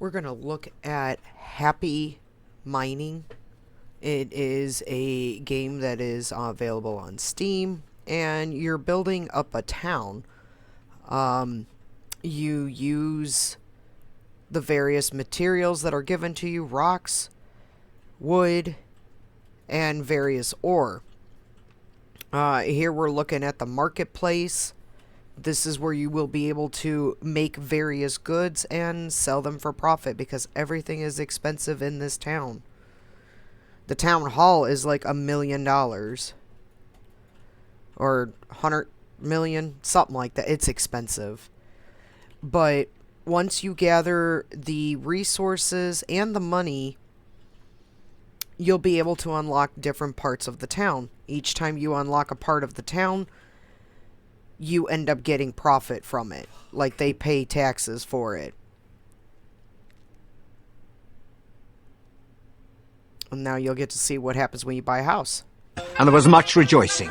We're going to look at Happy Mining. It is a game that is available on Steam, and you're building up a town. You use the various materials that are given to you, rocks, wood, and various ore. Here we're looking at the marketplace. This is where you will be able to make various goods and sell them for profit because everything is expensive in this town. The town hall is like $1 million or 100 million, something like that. It's expensive. But once you gather the resources and the money, you'll be able to unlock different parts of the town. Each time you unlock a part of the town, you end up getting profit from it. Like they pay taxes for it. And now you'll get to see what happens when you buy a house. And there was much rejoicing.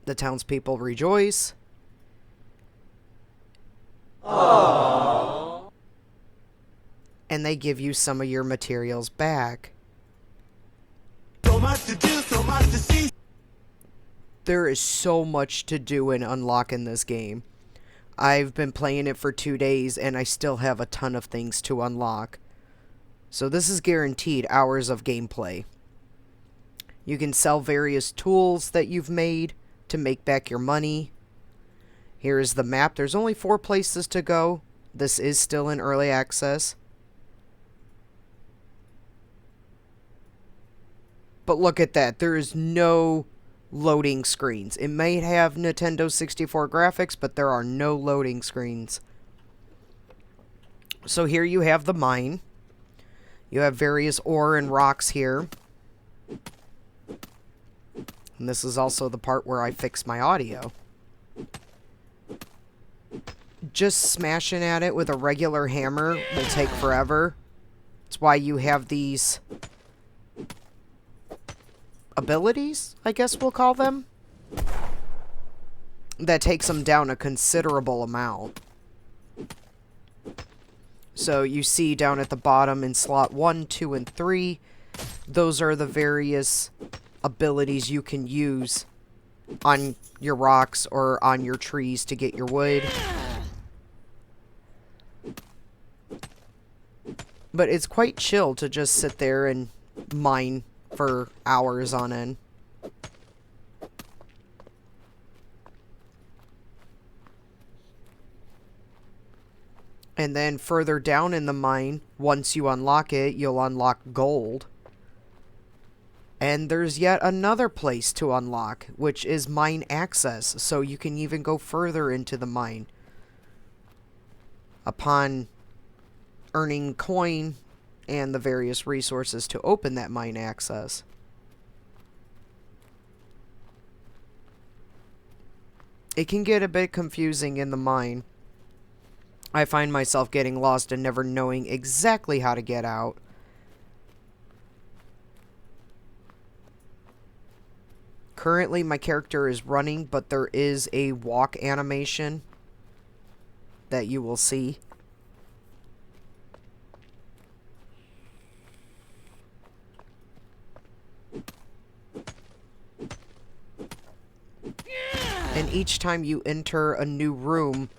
The townspeople rejoice. Aww. And they give you some of your materials back. So much to do, so much to see. There is so much to do and unlock in this game. I've been playing it for 2 days and I still have a ton of things to unlock. So this is guaranteed hours of gameplay. You can sell various tools that you've made to make back your money. Here is the map. There's only 4 places to go. This is still in early access. But look at that. There is no loading screens. It may have Nintendo 64 graphics, but there are no loading screens. So here you have the mine. You have various ore and rocks here. And this is also the part where I fix my audio. Just smashing at it with a regular hammer will take forever. That's why you have these abilities, I guess we'll call them. That takes them down a considerable amount. So you see down at the bottom in slot 1, 2, and 3, those are the various abilities you can use on your rocks or on your trees to get your wood. But it's quite chill to just sit there and mine for hours on end. And then further down in the mine, once you unlock it, you'll unlock gold. And there's yet another place to unlock, which is mine access. So you can even go further into the mine upon earning coin and the various resources to open that mine access. It can get a bit confusing in the mine. I find myself getting lost and never knowing exactly how to get out. Currently, my character is running, but there is a walk animation that you will see. And each time you enter a new room,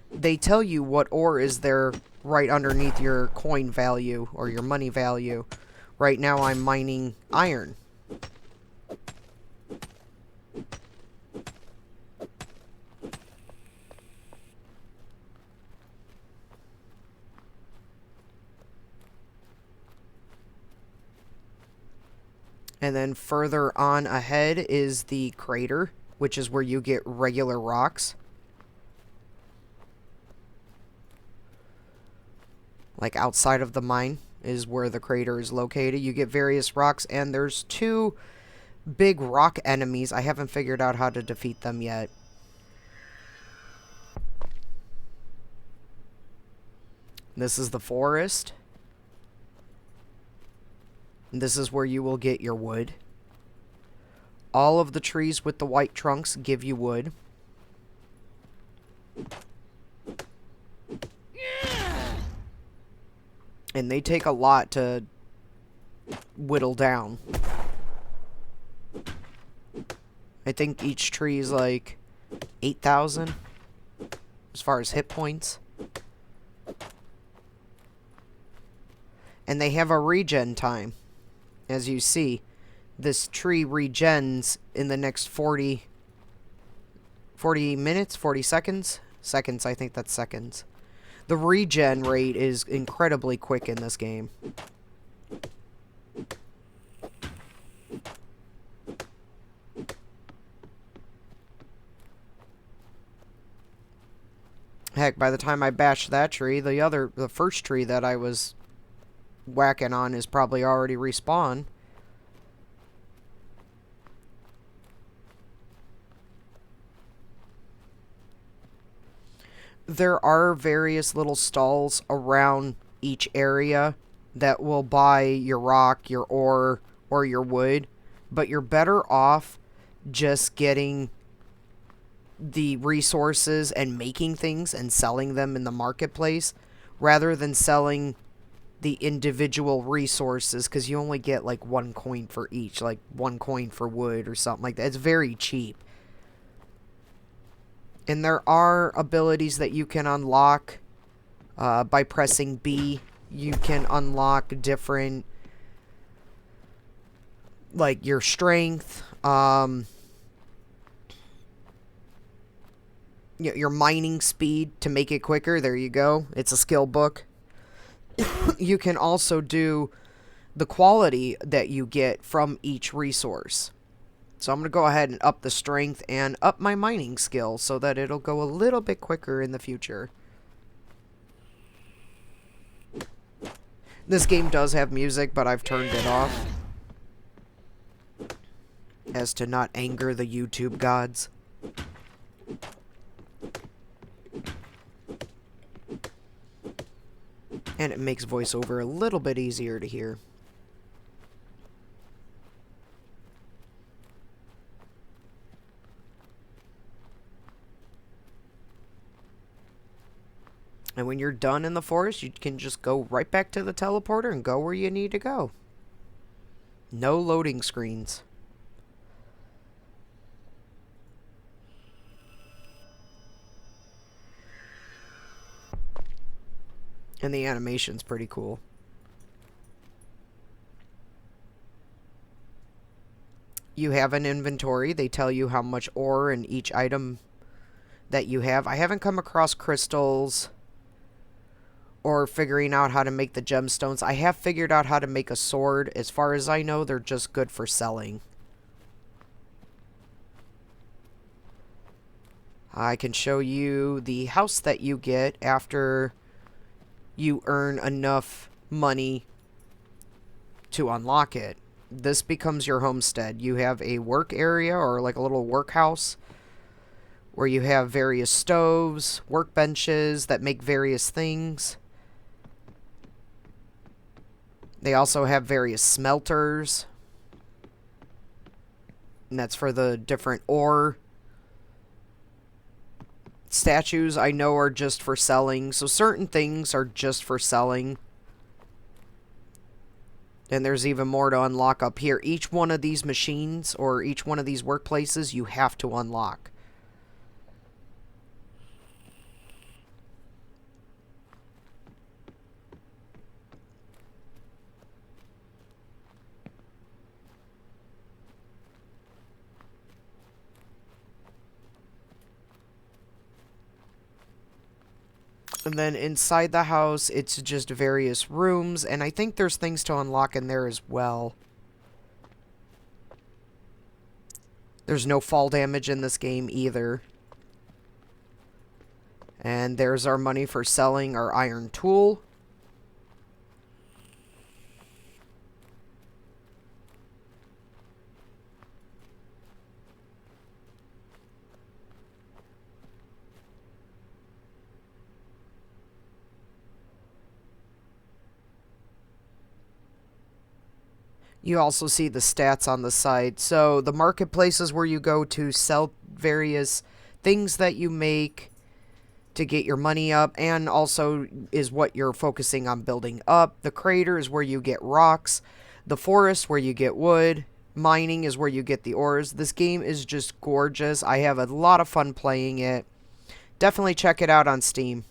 they tell you what ore is there right underneath your coin value or your money value. Right now I'm mining iron. And then further on ahead is the crater, which is where you get regular rocks. Like outside of the mine is where the crater is located. You get various rocks, and there's 2 big rock enemies. I haven't figured out how to defeat them yet. This is the forest. And this is where you will get your wood. All of the trees with the white trunks give you wood. And they take a lot to whittle down. I think each tree is like 8,000 as far as hit points. And they have a regen time. As you see, this tree regens in the next 40 minutes, 40 seconds? Seconds, I think that's seconds. The regen rate is incredibly quick in this game. Heck, by the time I bash that tree, the first tree that I was whacking on is probably already respawned. There are various little stalls around each area that will buy your rock, your ore, or your wood, but you're better off just getting the resources and making things and selling them in the marketplace rather than selling the individual resources, because you only get like 1 coin for each, like 1 coin for wood or something like that. It's very cheap. And there are abilities that you can unlock by pressing B. You can unlock different, like your strength, your mining speed to make it quicker. There you go. It's a skill book. You can also do the quality that you get from each resource. So I'm going to go ahead and up the strength and up my mining skill so that it'll go a little bit quicker in the future. This game does have music, but I've turned it off as to not anger the YouTube gods. And it makes voiceover a little bit easier to hear. And when you're done in the forest, you can just go right back to the teleporter and go where you need to go. No loading screens. And the animation's pretty cool. You have an inventory. They tell you how much ore in each item that you have. I haven't come across crystals or figuring out how to make the gemstones. I have figured out how to make a sword. As far as I know, they're just good for selling. I can show you the house that you get after you earn enough money to unlock it. This becomes your homestead. You have a work area or like a little workhouse where you have various stoves, workbenches that make various things. They also have various smelters. And that's for the different ore. Statues I know are just for selling. So certain things are just for selling. And there's even more to unlock up here. Each one of these machines or each one of these workplaces you have to unlock. And then inside the house, it's just various rooms. And I think there's things to unlock in there as well. There's no fall damage in this game either. And there's our money for selling our iron tool. You also see the stats on the side. So the marketplaces where you go to sell various things that you make to get your money up, and also is what you're focusing on building up. The crater is where you get rocks. The forest where you get wood. Mining is where you get the ores. This game is just gorgeous. I have a lot of fun playing it. Definitely check it out on Steam.